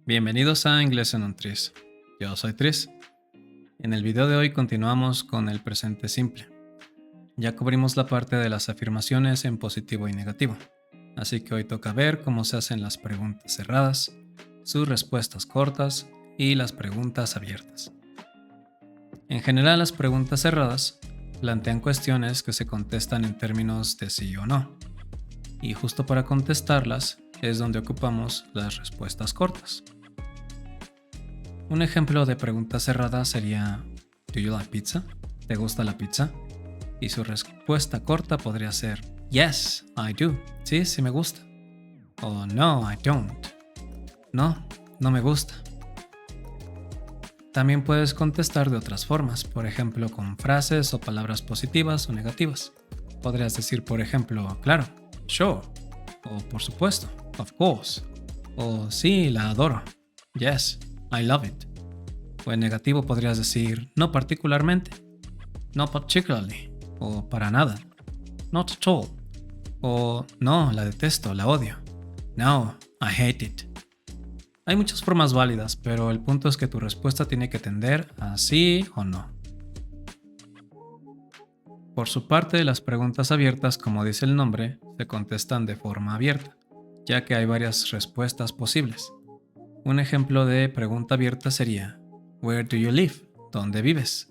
Bienvenidos a Inglés en un Tris. Yo soy Tris. En el video de hoy continuamos con el presente simple. Ya cubrimos la parte de las afirmaciones en positivo y negativo, así que hoy toca ver cómo se hacen las preguntas cerradas, sus respuestas cortas y las preguntas abiertas. En general, las preguntas cerradas plantean cuestiones que se contestan en términos de sí o no, y justo para contestarlas es donde ocupamos las respuestas cortas. Un ejemplo de pregunta cerrada sería ¿Do you like pizza? ¿Te gusta la pizza? Y su respuesta corta podría ser Yes, I do. Sí me gusta. O No, I don't. No, no me gusta. También puedes contestar de otras formas, por ejemplo con frases o palabras positivas o negativas. Podrías decir, por ejemplo, claro, sure, o por supuesto, of course, o sí, la adoro, yes, I love it. O en negativo podrías decir no particularmente, not particularly, o para nada, not at all, o no, la detesto, la odio, no, I hate it. Hay muchas formas válidas, pero el punto es que tu respuesta tiene que tender a sí o no. Por su parte, las preguntas abiertas, como dice el nombre, se contestan de forma abierta, ya que hay varias respuestas posibles. Un ejemplo de pregunta abierta sería Where do you live? ¿Dónde vives?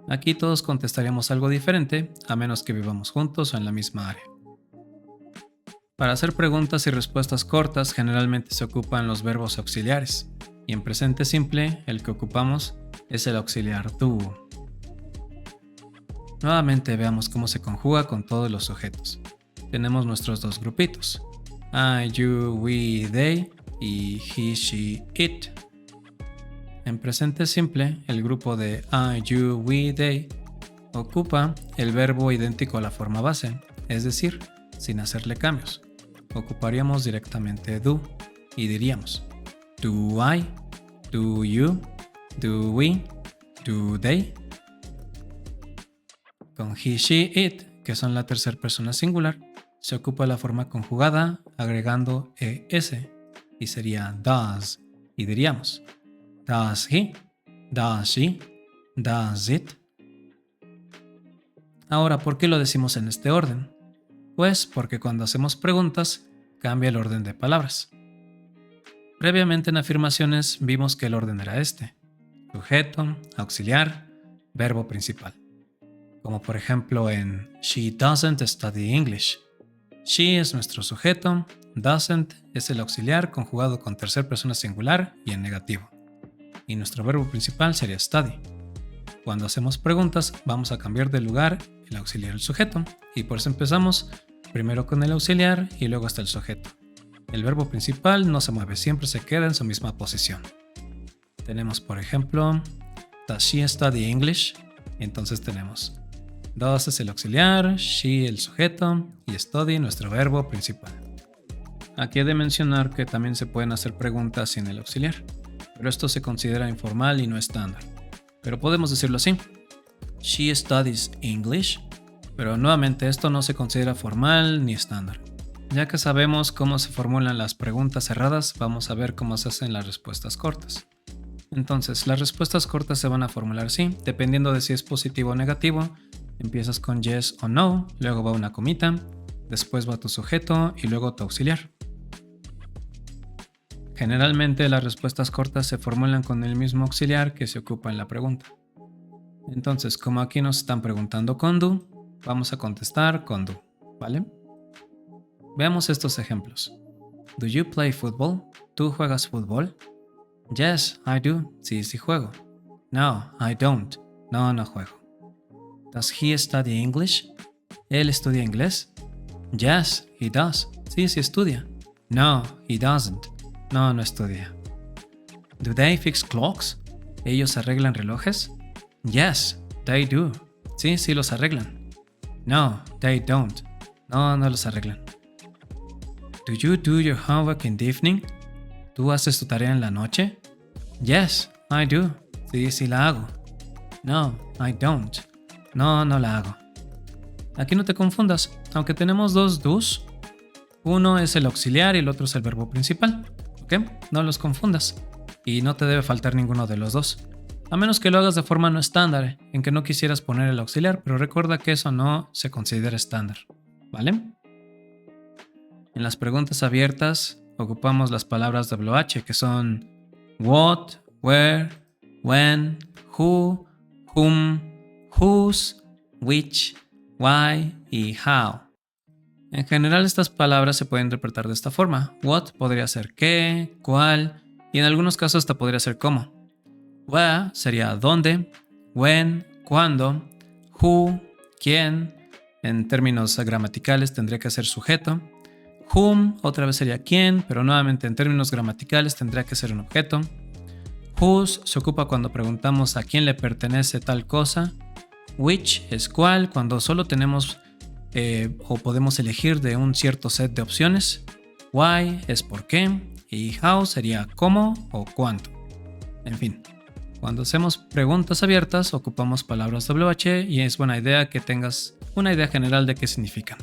Aquí todos contestaríamos algo diferente, a menos que vivamos juntos o en la misma área. Para hacer preguntas y respuestas cortas generalmente se ocupan los verbos auxiliares, y en presente simple el que ocupamos es el auxiliar do. Nuevamente veamos cómo se conjuga con todos los sujetos. Tenemos nuestros dos grupitos, I, you, we, they y he, she, it. En presente simple, el grupo de I, you, we, they ocupa el verbo idéntico a la forma base, es decir, sin hacerle cambios. Ocuparíamos directamente do y diríamos do I, do you, do we, do they. Con he, she, it, que son la tercera persona singular, se ocupa la forma conjugada agregando es y sería does y diríamos does he, does she, does it. Ahora, ¿por qué lo decimos en este orden? Pues porque cuando hacemos preguntas cambia el orden de palabras. Previamente en afirmaciones vimos que el orden era este: sujeto, auxiliar, verbo principal. Como por ejemplo en She doesn't study English. She es nuestro sujeto, doesn't es el auxiliar conjugado con tercera persona singular y en negativo. Y nuestro verbo principal sería study. Cuando hacemos preguntas vamos a cambiar de lugar el auxiliar y el sujeto, y por eso empezamos primero con el auxiliar y luego hasta el sujeto. El verbo principal no se mueve, siempre se queda en su misma posición. Tenemos por ejemplo Does she study English? Entonces tenemos does es el auxiliar, she el sujeto y study nuestro verbo principal. Aquí he de mencionar que también se pueden hacer preguntas sin el auxiliar, pero esto se considera informal y no estándar. Pero podemos decirlo así: She studies English, pero nuevamente esto no se considera formal ni estándar. Ya que sabemos cómo se formulan las preguntas cerradas, vamos a ver cómo se hacen las respuestas cortas. Entonces, las respuestas cortas se van a formular así, dependiendo de si es positivo o negativo. Empiezas con yes o no, luego va una comita, después va tu sujeto y luego tu auxiliar. Generalmente las respuestas cortas se formulan con el mismo auxiliar que se ocupa en la pregunta. Entonces, como aquí nos están preguntando con do, vamos a contestar con do, ¿vale? Veamos estos ejemplos. Do you play football? ¿Tú juegas fútbol? Yes, I do. Sí juego. No, I don't. No juego. Does he study English? ¿Él estudia inglés? Yes, he does. Sí estudia. No, he doesn't. No estudia. Do they fix clocks? ¿Ellos arreglan relojes? Yes, they do. Sí los arreglan. No, they don't. No los arreglan. Do you do your homework in the evening? ¿Tú haces tu tarea en la noche? Yes, I do. Sí la hago. No, I don't. No la hago. Aquí no te confundas, aunque tenemos dos do's, uno es el auxiliar y el otro es el verbo principal. ¿Ok? No los confundas. Y no te debe faltar ninguno de los dos. A menos que lo hagas de forma no estándar, en que no quisieras poner el auxiliar, pero recuerda que eso no se considera estándar. ¿Vale? En las preguntas abiertas ocupamos las palabras WH, que son what, where, when, who, whom, whose, which, why y how. En general, estas palabras se pueden interpretar de esta forma. What podría ser qué, cuál, y en algunos casos hasta podría ser cómo. Where sería dónde, when, cuándo, who, quién, en términos gramaticales tendría que ser sujeto. Whom otra vez sería quién, pero nuevamente en términos gramaticales tendría que ser un objeto. Whose se ocupa cuando preguntamos a quién le pertenece tal cosa. Which es cuál, cuando solo tenemos o podemos elegir de un cierto set de opciones. Why es por qué. Y how sería cómo o cuánto. En fin, cuando hacemos preguntas abiertas ocupamos palabras WH y es buena idea que tengas una idea general de qué significan.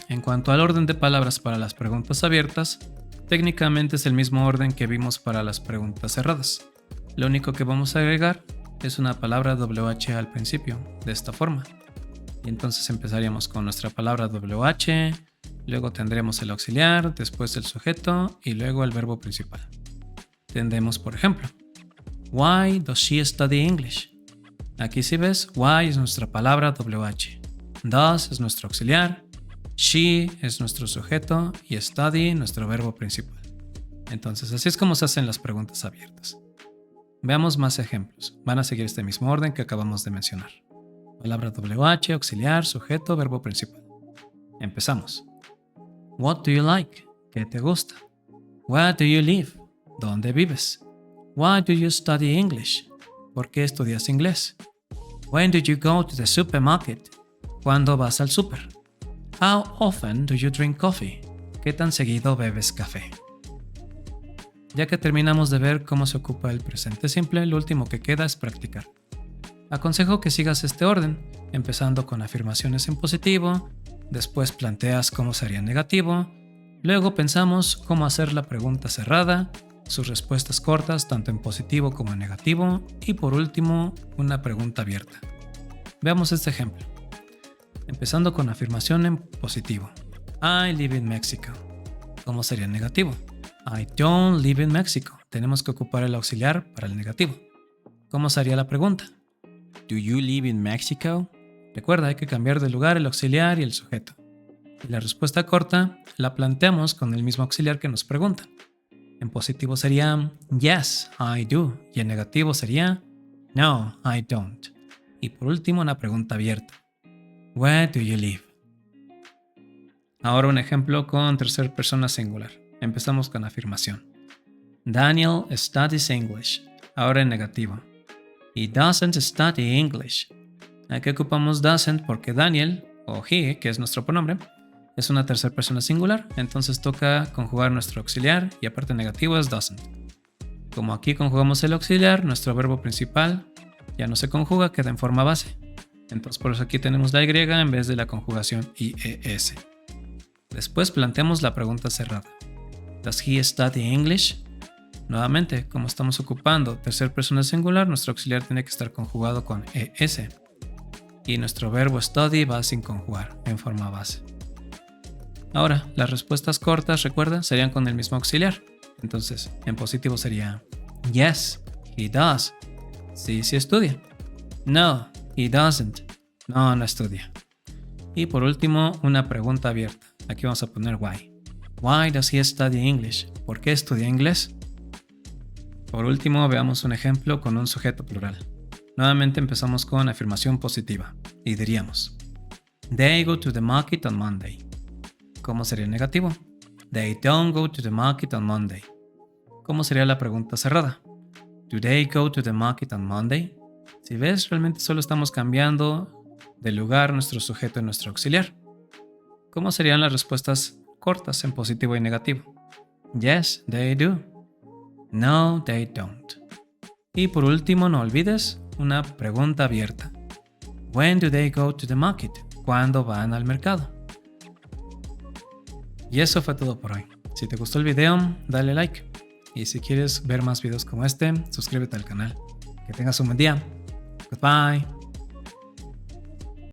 En cuanto al orden de palabras para las preguntas abiertas, técnicamente es el mismo orden que vimos para las preguntas cerradas. Lo único que vamos a agregar es una palabra WH al principio, de esta forma. Y entonces empezaríamos con nuestra palabra WH, luego tendremos el auxiliar, después el sujeto y luego el verbo principal. Tendremos, por ejemplo, Why does she study English? Aquí si ves, why es nuestra palabra WH, does es nuestro auxiliar, she es nuestro sujeto y study nuestro verbo principal. Entonces así es como se hacen las preguntas abiertas. Veamos más ejemplos. Van a seguir este mismo orden que acabamos de mencionar. Palabra WH, auxiliar, sujeto, verbo principal. Empezamos. What do you like? ¿Qué te gusta? Where do you live? ¿Dónde vives? Why do you study English? ¿Por qué estudias inglés? When do you go to the supermarket? ¿Cuándo vas al súper? How often do you drink coffee? ¿Qué tan seguido bebes café? Ya que terminamos de ver cómo se ocupa el presente simple, lo último que queda es practicar. Aconsejo que sigas este orden, empezando con afirmaciones en positivo, después planteas cómo sería en negativo, luego pensamos cómo hacer la pregunta cerrada, sus respuestas cortas tanto en positivo como en negativo y por último una pregunta abierta. Veamos este ejemplo. Empezando con afirmación en positivo. I live in Mexico. ¿Cómo sería en negativo? I don't live in Mexico. Tenemos que ocupar el auxiliar para el negativo. ¿Cómo sería la pregunta? Do you live in Mexico? Recuerda, hay que cambiar de lugar el auxiliar y el sujeto. Y la respuesta corta la planteamos con el mismo auxiliar que nos pregunta. En positivo sería yes, I do. Y en negativo sería no, I don't. Y por último una pregunta abierta. Where do you live? Ahora un ejemplo con tercera persona singular. Empezamos con afirmación. Daniel studies English. Ahora en negativo. He doesn't study English. Aquí ocupamos doesn't porque Daniel, o he, que es nuestro pronombre, es una tercera persona singular, entonces toca conjugar nuestro auxiliar y aparte negativo es doesn't. Como aquí conjugamos el auxiliar, nuestro verbo principal ya no se conjuga, queda en forma base. Entonces por eso aquí tenemos la Y en vez de la conjugación IES. Después planteamos la pregunta cerrada. Does he study English? Nuevamente, como estamos ocupando tercera persona singular, nuestro auxiliar tiene que estar conjugado con ES. Y nuestro verbo study va sin conjugar, en forma base. Ahora, las respuestas cortas, recuerda, serían con el mismo auxiliar. Entonces, en positivo sería yes, he does. Sí, sí estudia. No, he doesn't. No, no estudia. Y por último, una pregunta abierta. Aquí vamos a poner why. Why does he study English? ¿Por qué estudia inglés? Por último, veamos un ejemplo con un sujeto plural. Nuevamente empezamos con afirmación positiva y diríamos They go to the market on Monday. ¿Cómo sería el negativo? They don't go to the market on Monday. ¿Cómo sería la pregunta cerrada? Do they go to the market on Monday? Si ves, realmente solo estamos cambiando de lugar nuestro sujeto y nuestro auxiliar. ¿Cómo serían las respuestas cortas en positivo y negativo? Yes, they do. No, they don't. Y por último, no olvides una pregunta abierta. When do they go to the market? ¿Cuándo van al mercado? Y eso fue todo por hoy. Si te gustó el video, dale like. Y si quieres ver más videos como este, suscríbete al canal. Que tengas un buen día. Goodbye.